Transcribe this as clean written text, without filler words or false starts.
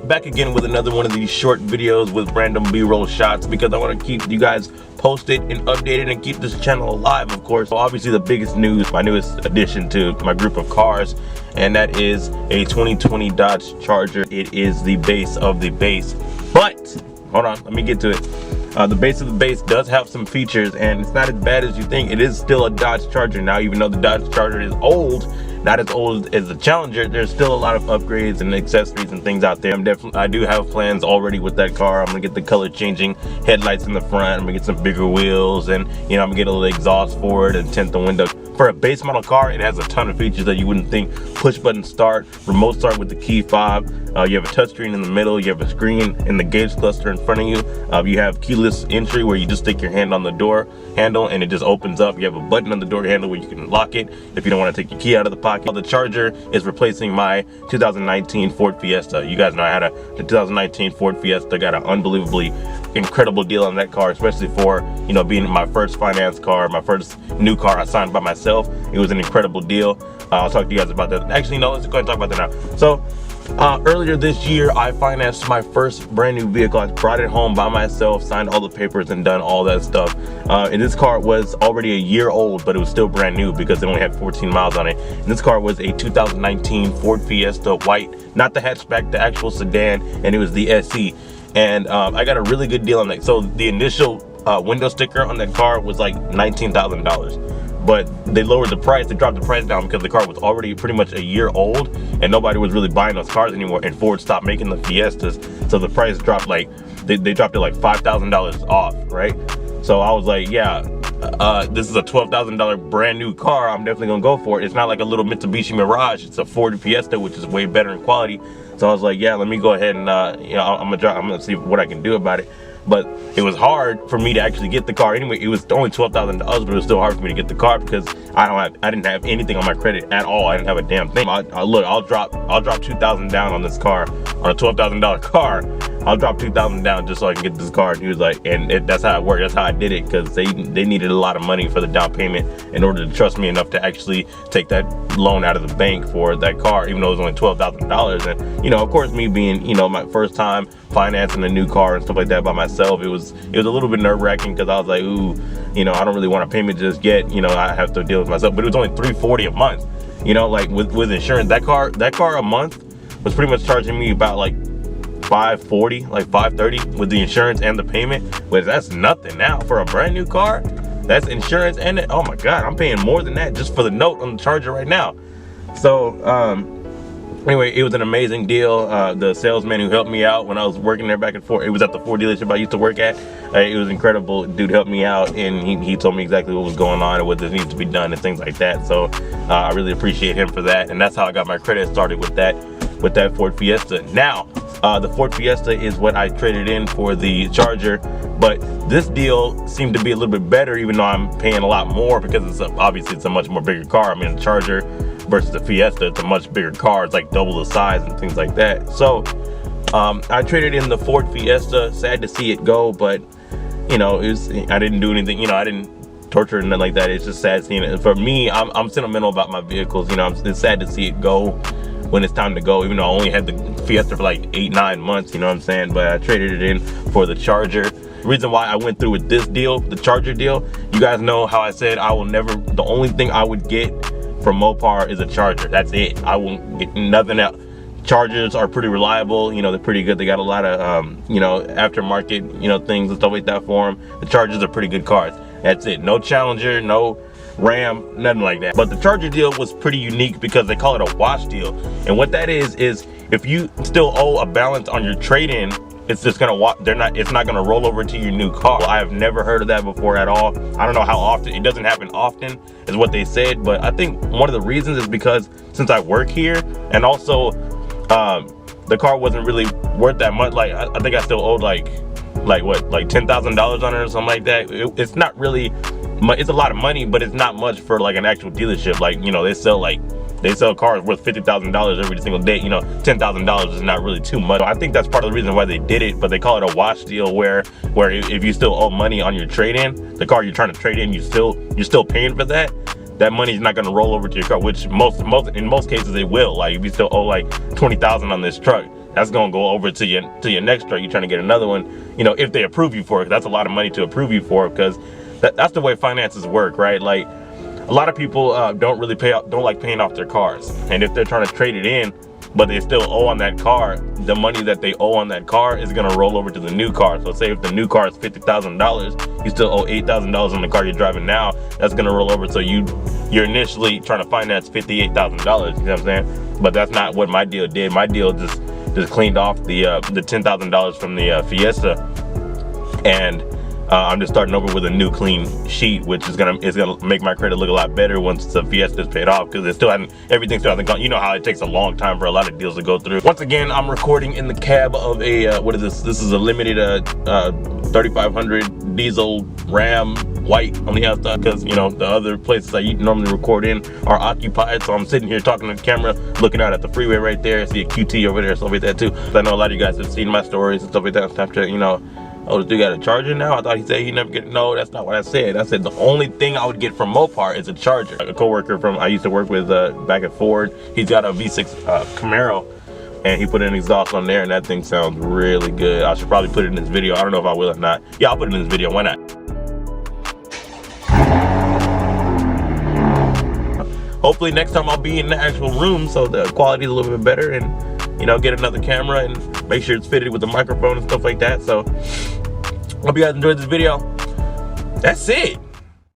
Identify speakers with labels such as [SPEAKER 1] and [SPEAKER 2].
[SPEAKER 1] Back again with another one of these short videos with random b-roll shots, because I want to keep you guys posted and updated and keep this channel alive, of course. So obviously the biggest news, my newest addition to my group of cars, and that is a 2020 Dodge Charger. It is the base of the base, but hold on, let me get to it. The base of the base does have some features, and it's not as bad as you think. It is still a Dodge Charger now, even though the Dodge Charger is old, not as old as the Challenger. There's still a lot of upgrades and accessories and things out there. I do have plans already with that car. I'm gonna get the color changing headlights in the front. I'm gonna get some bigger wheels, and I'm gonna get a little exhaust for it and tint the window. For a base model car, it has a ton of features that you wouldn't think. Push button start, remote start with the key fob. You have a touchscreen in the middle. You have a screen in the gauge cluster in front of you. You have keyless entry, where you just stick your hand on the door handle and it just opens up. You have a button on the door handle where you can lock it if you don't want to take your key out of the pocket. The Charger is replacing my 2019 Ford Fiesta. You guys know I had the 2019 Ford Fiesta. Got an unbelievably incredible deal on that car, especially for being my first finance car, my first new car I signed by myself. It was an incredible deal. I'll talk to you guys about that. Actually, no, let's go ahead and talk about that now. So earlier this year, I financed my first brand new vehicle. I brought it home by myself, signed all the papers and done all that stuff. And this car was already a year old, but it was still brand new because it only had 14 miles on it. And this car was a 2019 Ford Fiesta white, not the hatchback, the actual sedan, and it was the SE. And I got a really good deal on that. So the initial window sticker on that car was like $19,000. But they lowered the price. They dropped the price down because the car was already pretty much a year old and nobody was really buying those cars anymore, and Ford stopped making the Fiestas, so the price dropped, like they dropped it like $5,000 off, right? So I was like, yeah, this is a $12,000 brand new car. I'm definitely gonna go for it. It's not like a little Mitsubishi Mirage. It's a Ford Fiesta, which is way better in quality. So I was like, yeah, let me go ahead and I'm gonna see what I can do about it. But it was hard for me to actually get the car anyway. It was only $12,000, but it was still hard for me to get the car because I didn't have anything on my credit at all. I didn't have a damn thing. Look, I'll drop $2,000 down on this car, on a $12,000 car. I'll drop $2,000 down just so I can get this car. And he was like, that's how it worked. That's how I did it, because they needed a lot of money for the down payment in order to trust me enough to actually take that loan out of the bank for that car, even though it was only $12,000. And of course, me being my first time financing a new car and stuff like that by myself, it was a little bit nerve-wracking, because I was like, ooh, I don't really want a payment just yet. I have to deal with myself. But it was only $340 a month. Like with insurance, that car a month was pretty much charging me about like $540, like $530 with the insurance and the payment. But that's nothing now for a brand new car. That's insurance and oh my god, I'm paying more than that just for the note on the Charger right now. So anyway, it was an amazing deal. The salesman who helped me out when I was working there back and forth, it was at the Ford dealership I used to work at. It was incredible. Dude helped me out, and he told me exactly what was going on and what needs to be done and things like that. So I really appreciate him for that, and that's how I got my credit started with that Ford Fiesta. Now the Ford Fiesta is what I traded in for the Charger, but this deal seemed to be a little bit better, even though I'm paying a lot more, because obviously it's a much more bigger car. I mean, the Charger versus the Fiesta, it's a much bigger car. It's like double the size and things like that. So I traded in the Ford Fiesta. Sad to see it go, but I didn't do anything. I didn't torture and nothing like that. It's just sad seeing it. For me, I'm sentimental about my vehicles. It's sad to see it go when it's time to go, even though I only had the Fiesta for like 8-9 months, you know what I'm saying? But I traded it in for the Charger. The reason why I went through with this deal, the Charger deal, you guys know how I said the only thing I would get from Mopar is a Charger. That's it. I won't get nothing else. Chargers are pretty reliable, they're pretty good. They got a lot of aftermarket things and stuff like that for them. The Chargers are pretty good cars. That's it. No Challenger, no Ram, nothing like that. But the Charger deal was pretty unique because they call it a wash deal, and what that is if you still owe a balance on your trade-in, it's just gonna it's not gonna roll over to your new car. I have never heard of that before at all. I don't know how often. It doesn't happen often is what they said, but I think one of the reasons is because since I work here, and also the car wasn't really worth that much. Like I think I still owed like $10,000 on it or something like that. It's not really, it's a lot of money, but it's not much for like an actual dealership. Like they sell like they sell cars worth $50,000 every single day. You know, $10,000 is not really too much. I think that's part of the reason why they did it, but they call it a wash deal, where if you still owe money on your trade-in, the car you're trying to trade in, you're still paying for that. That money's not gonna roll over to your car, which in most cases it will. Like if you still owe like $20,000 on this truck, that's gonna go over to your next truck. You're trying to get another one, you know, if they approve you for it. That's a lot of money to approve you for, because that's the way finances work, right? Like a lot of people don't like paying off their cars, and if they're trying to trade it in, but they still owe on that car, the money that they owe on that car is gonna roll over to the new car. So say if the new car is $50,000, you still owe $8,000 on the car you're driving now. That's gonna roll over. So you're initially trying to finance $58,000. You know what I'm saying? But that's not what my deal did. My deal just cleaned off the $10,000 from the Fiesta, and I'm just starting over with a new clean sheet, which is gonna make my credit look a lot better once the Fiesta is paid off, because everything still hasn't gone. You know how it takes a long time for a lot of deals to go through. Once again, I'm recording in the cab of a what is this? This is a limited 3500 diesel Ram white on the outside, because you know the other places I normally record in are occupied. So I'm sitting here talking to the camera, looking out at the freeway right there. I see a QT over there, stuff like that too. So I know a lot of you guys have seen my stories and stuff like that on Snapchat. You know, oh, this dude got a charger now? I thought he said he never get. No, that's not what I said. I said the only thing I would get from Mopar is a charger. A coworker I used to work with back at Ford, he's got a V6 Camaro, and he put an exhaust on there, and that thing sounds really good. I should probably put it in this video. I don't know if I will or not. Yeah, I'll put it in this video. Why not? Hopefully next time I'll be in the actual room, so the quality is a little bit better, and you know, get another camera and make sure it's fitted with the microphone and stuff like that. So hope you guys enjoyed this video. That's it.